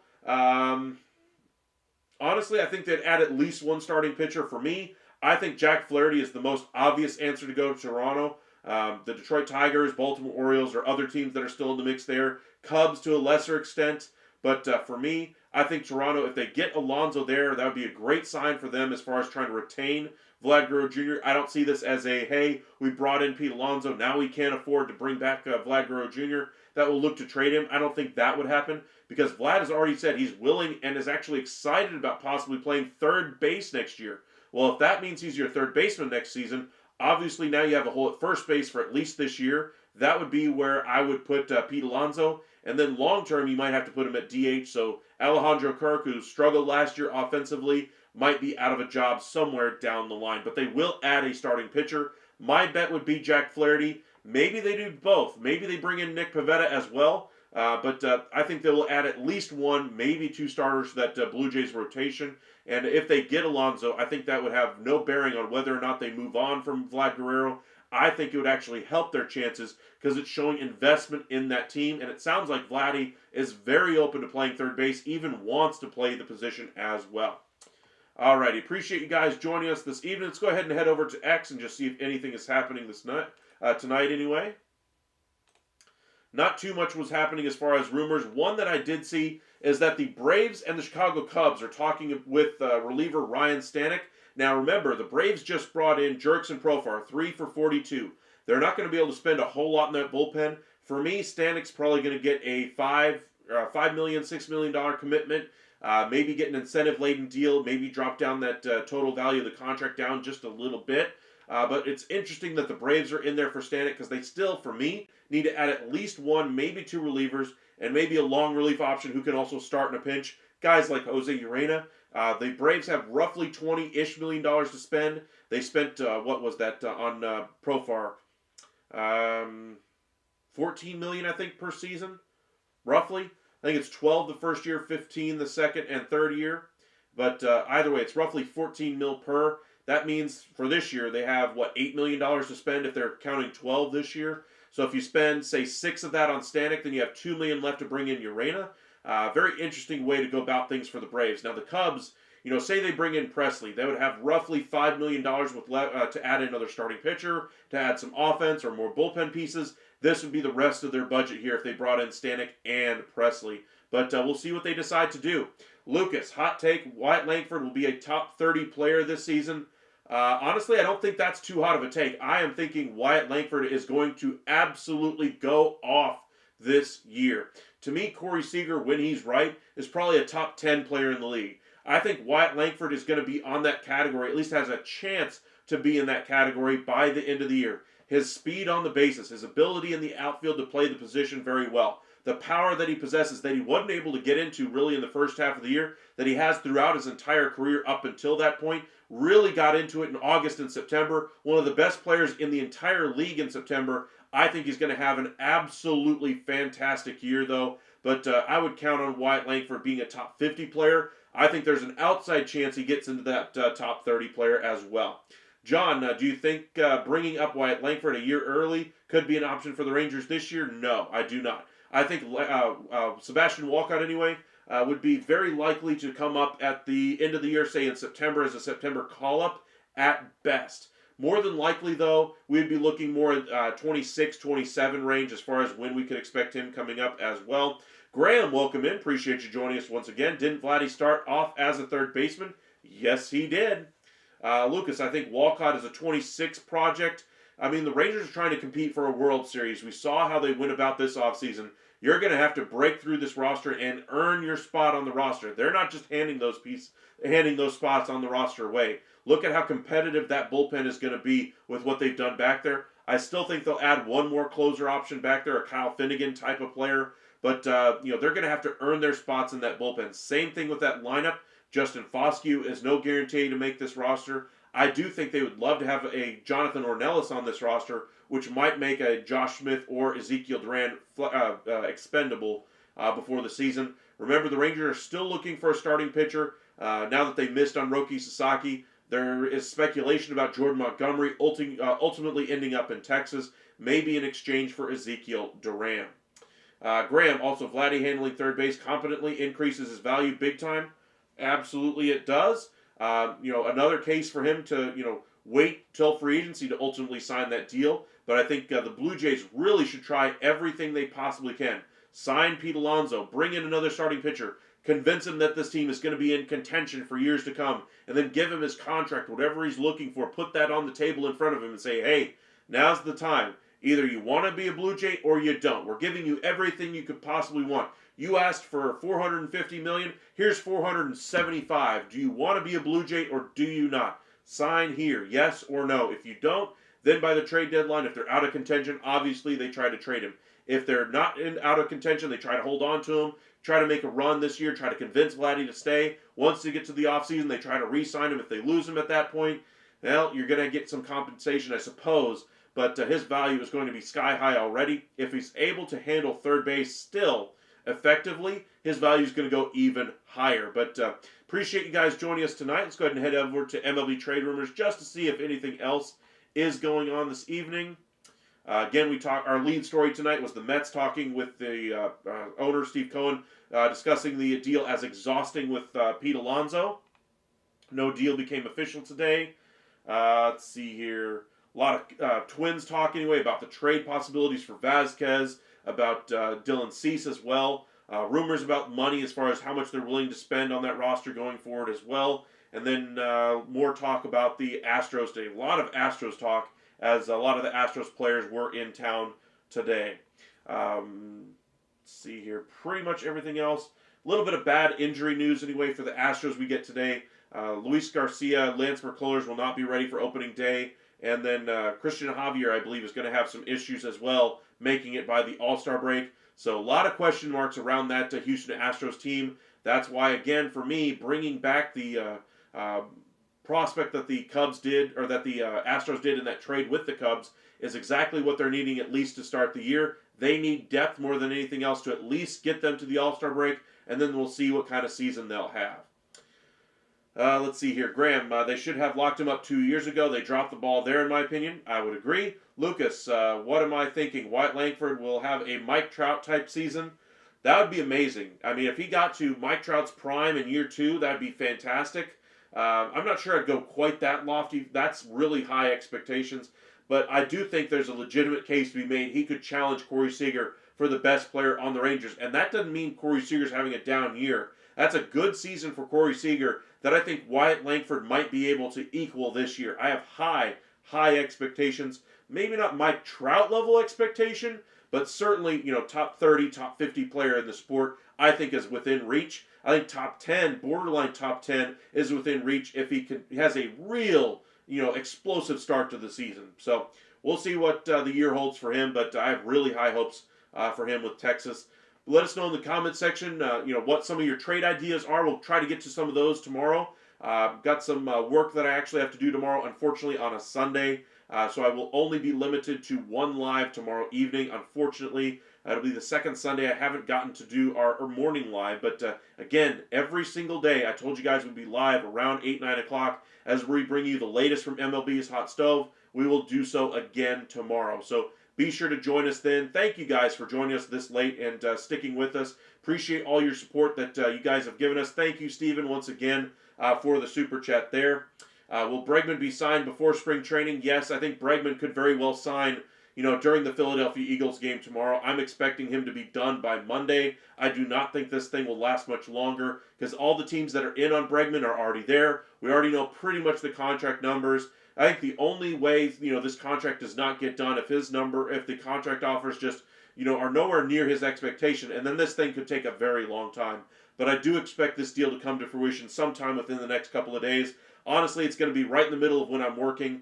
Honestly, I think they'd add at least one starting pitcher. For me, I think Jack Flaherty is the most obvious answer to go to Toronto. The Detroit Tigers, Baltimore Orioles, or other teams that are still in the mix there. Cubs to a lesser extent. But for me, I think Toronto, if they get Alonso there, that would be a great sign for them as far as trying to retain Vlad Guerrero Jr. I don't see this as a, hey, we brought in Pete Alonso, now we can't afford to bring back Vlad Guerrero Jr. That will look to trade him. I don't think that would happen because Vlad has already said he's willing and is actually excited about possibly playing third base next year. Well, if that means he's your third baseman next season, obviously now you have a hole at first base for at least this year. That would be where I would put Pete Alonso. And then long term, you might have to put him at DH. So Alejandro Kirk, who struggled last year offensively, might be out of a job somewhere down the line. But they will add a starting pitcher. My bet would be Jack Flaherty. Maybe they do both. Maybe they bring in Nick Pivetta as well. But I think they will add at least one, maybe 2 starters to that Blue Jays rotation. And if they get Alonso, I think that would have no bearing on whether or not they move on from Vlad Guerrero. I think it would actually help their chances because it's showing investment in that team. And it sounds like Vladdy is very open to playing third base, even wants to play the position as well. Alrighty, appreciate you guys joining us this evening. Let's go ahead and head over to X and just see if anything is happening this night, tonight anyway. Not too much was happening as far as rumors. One that I did see is that the Braves and the Chicago Cubs are talking with reliever Ryan Stanek. Now remember, the Braves just brought in Jurickson Profar, 3 for 42. They're not going to be able to spend a whole lot in that bullpen. For me, Stanek's probably going to get a $5 million, $6 million commitment. Maybe get an incentive-laden deal, maybe drop down that total value of the contract down just a little bit. But it's interesting that the Braves are in there for Stanek because they still, for me, need to add at least one, maybe two relievers, and maybe a long relief option who can also start in a pinch. Guys like Jose Urena. The Braves have roughly $20-ish million to spend. They spent, what was that on Profar? 14 million, I think, per season, roughly. I think it's 12 the first year, 15 the second and third year. But either way, it's roughly 14 mil per. That means for this year, they have, what, $8 million to spend if they're counting 12 this year. So if you spend, say, 6 of that on Stanek, then you have $2 million left to bring in Urena. Very interesting way to go about things for the Braves. Now, the Cubs, say they bring in Presley. They would have roughly $5 million to add another starting pitcher, to add some offense or more bullpen pieces. This would be the rest of their budget here if they brought in Stanek and Presley. But we'll see what they decide to do. Lucas, hot take, Wyatt Langford will be a top 30 player this season. Honestly, I don't think that's too hot of a take. I am thinking Wyatt Langford is going to absolutely go off this year. To me, Corey Seager, when he's right, is probably a top 10 player in the league. I think Wyatt Langford is going to be on that category, at least has a chance to be in that category by the end of the year. His speed on the bases, his ability in the outfield to play the position very well, the power that he possesses that he wasn't able to get into really in the first half of the year, that he has throughout his entire career up until that point, really got into it in August and September. One of the best players in the entire league in September. I think he's going to have an absolutely fantastic year, though. But I would count on Wyatt Langford being a top 50 player. I think there's an outside chance he gets into that top 30 player as well. John, do you think bringing up Wyatt Langford a year early could be an option for the Rangers this year? No, I do not. I think Sebastian Walcott, anyway, would be very likely to come up at the end of the year, say in September, as a September call-up at best. More than likely, though, we'd be looking more at 26, 27 range as far as when we could expect him coming up as well. Graham, welcome in. Appreciate you joining us once again. Didn't Vladdy start off as a third baseman? Yes, he did. Lucas, I think Walcott is a 26 project. I mean, the Rangers are trying to compete for a World Series. We saw how they went about this offseason. You're going to have to break through this roster and earn your spot on the roster. They're not just handing those spots on the roster away. Look at how competitive that bullpen is going to be with what they've done back there. I still think they'll add one more closer option back there, a Kyle Finnegan type of player. But, they're going to have to earn their spots in that bullpen. Same thing with that lineup. Justin Foscue is no guarantee to make this roster. I do think they would love to have a Jonathan Ornelas on this roster, which might make a Josh Smith or Ezekiel Duran expendable before the season. Remember, the Rangers are still looking for a starting pitcher. Now that they missed on Roki Sasaki, there is speculation about Jordan Montgomery ultimately ending up in Texas, maybe in exchange for Ezekiel Duran. Graham, also Vladdy handling third base competently increases his value big time. Absolutely it does. Another case for him to, wait till free agency to ultimately sign that deal. But I think the Blue Jays really should try everything they possibly can. Sign Pete Alonso, bring in another starting pitcher, convince him that this team is going to be in contention for years to come, and then give him his contract, whatever he's looking for, put that on the table in front of him and say, hey, now's the time. Either you want to be a Blue Jay or you don't. We're giving you everything you could possibly want. You asked for $450 million. Here's $475. Do you want to be a Blue Jay or do you not? Sign here, yes or no. If you don't, then by the trade deadline, if they're out of contention, obviously they try to trade him. If they're not out of contention, they try to hold on to him, try to make a run this year, try to convince Vladdy to stay. Once they get to the offseason, they try to re-sign him. If they lose him at that point, well, you're going to get some compensation, I suppose. But his value is going to be sky high already. If he's able to handle third base still effectively, his value is going to go even higher. But appreciate you guys joining us tonight. Let's go ahead and head over to MLB Trade Rumors just to see if anything else is going on this evening. Again, our lead story tonight was the Mets talking with the owner, Steve Cohen, discussing the deal as exhausting with Pete Alonso. No deal became official today. Let's see here. A lot of Twins talk anyway about the trade possibilities for Vasquez, about Dylan Cease as well. Rumors about money as far as how much they're willing to spend on that roster going forward as well. And then more talk about the Astros today. A lot of Astros talk as a lot of the Astros players were in town today. Let's see here. Pretty much everything else. little bit of bad injury news anyway for the Astros we get today. Luis Garcia, Lance McCullers will not be ready for opening day. And then Christian Javier, I believe, is going to have some issues as well, making it by the All-Star break. So a lot of question marks around that Houston Astros team. That's why, again, for me, bringing back the prospect that the Cubs did, or that the Astros did in that trade with the Cubs, is exactly what they're needing at least to start the year. They need depth more than anything else to at least get them to the All-Star break, and then we'll see what kind of season they'll have. Let's see here. Graham, they should have locked him up 2 years ago. They dropped the ball there, in my opinion. I would agree. Lucas, what am I thinking? Wyatt Langford will have a Mike Trout type season? That would be amazing. I mean, if he got to Mike Trout's prime in year 2, that would be fantastic. I'm not sure I'd go quite that lofty. That's really high expectations. But I do think there's a legitimate case to be made. He could challenge Corey Seager for the best player on the Rangers. And that doesn't mean Corey Seager's having a down year. That's a good season for Corey Seager that I think Wyatt Langford might be able to equal this year. I have high expectations. Maybe not Mike Trout level expectation, but certainly, top 30, top 50 player in the sport, I think is within reach. I think top 10, borderline top 10, is within reach if he has a real, explosive start to the season. So we'll see what the year holds for him, but I have really high hopes for him with Texas. Let us know in the comment section, what some of your trade ideas are. We'll try to get to some of those tomorrow. Got some work that I actually have to do tomorrow, unfortunately, on a Sunday. So I will only be limited to one live tomorrow evening. Unfortunately, it'll be the second Sunday I haven't gotten to do our morning live. But again, every single day, I told you guys we'd be live around 8, 9 o'clock as we bring you the latest from MLB's Hot Stove. We will do so again tomorrow. So be sure to join us then. Thank you guys for joining us this late and sticking with us. Appreciate all your support that you guys have given us. Thank you, Stephen, once again for the super chat there. Will Bregman be signed before spring training? Yes, I think Bregman could very well sign, during the Philadelphia Eagles game tomorrow. I'm expecting him to be done by Monday. I do not think this thing will last much longer because all the teams that are in on Bregman are already there. We already know pretty much the contract numbers. I think the only way, this contract does not get done if the contract offers just, are nowhere near his expectation, and then this thing could take a very long time. But I do expect this deal to come to fruition sometime within the next couple of days. Honestly, it's going to be right in the middle of when I'm working,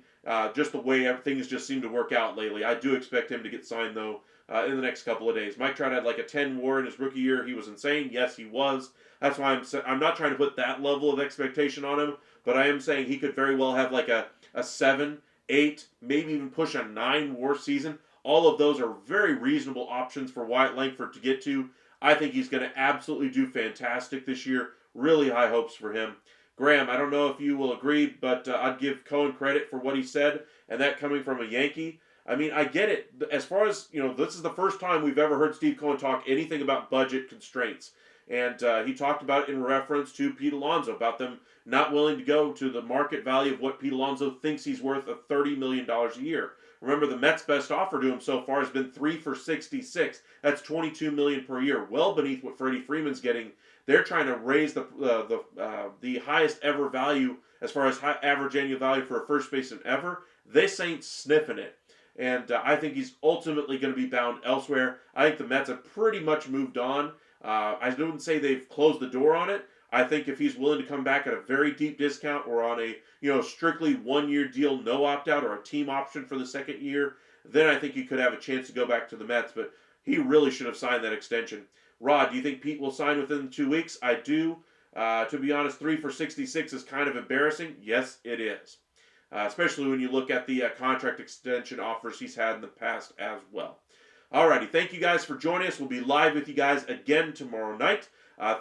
just the way things just seem to work out lately. I do expect him to get signed, though, in the next couple of days. Mike Trout had like a 10 WAR in his rookie year. He was insane. Yes, he was. That's why I'm not trying to put that level of expectation on him, but I am saying he could very well have like a 7, 8, maybe even push a 9 WAR season. All of those are very reasonable options for Wyatt Langford to get to. I think he's going to absolutely do fantastic this year. Really high hopes for him. Graham, I don't know if you will agree, but I'd give Cohen credit for what he said, and that coming from a Yankee. I mean, I get it. As far as, this is the first time we've ever heard Steve Cohen talk anything about budget constraints. And he talked about it in reference to Pete Alonso, about them not willing to go to the market value of what Pete Alonso thinks he's worth of $30 million a year. Remember, the Mets' best offer to him so far has been 3 for $66. That's $22 million per year, well beneath what Freddie Freeman's getting. They're trying to raise the highest ever value as far as average annual value for a first baseman ever. This ain't sniffing it. And I think he's ultimately going to be bound elsewhere. I think the Mets have pretty much moved on. I wouldn't say they've closed the door on it. I think if he's willing to come back at a very deep discount or on a strictly one-year deal, no opt-out, or a team option for the second year, then I think he could have a chance to go back to the Mets. But he really should have signed that extension. Rod, do you think Pete will sign within 2 weeks? I do. To be honest, 3 for $66 is kind of embarrassing. Yes, it is. Especially when you look at the contract extension offers he's had in the past as well. Alrighty, thank you guys for joining us. We'll be live with you guys again tomorrow night.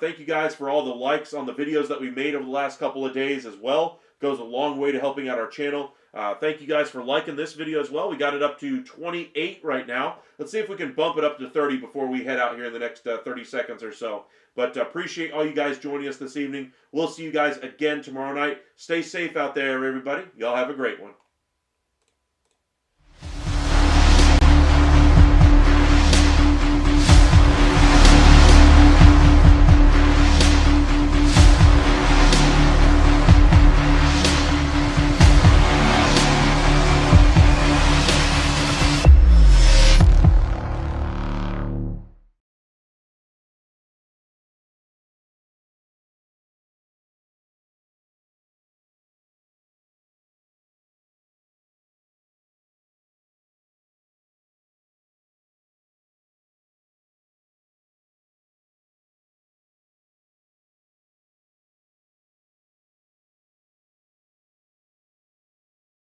Thank you guys for all the likes on the videos that we made over the last couple of days as well. Goes a long way to helping out our channel. Thank you guys for liking this video as well. We got it up to 28 right now. Let's see if we can bump it up to 30 before we head out here in the next 30 seconds or so. But appreciate all you guys joining us this evening. We'll see you guys again tomorrow night. Stay safe out there, everybody. Y'all have a great one.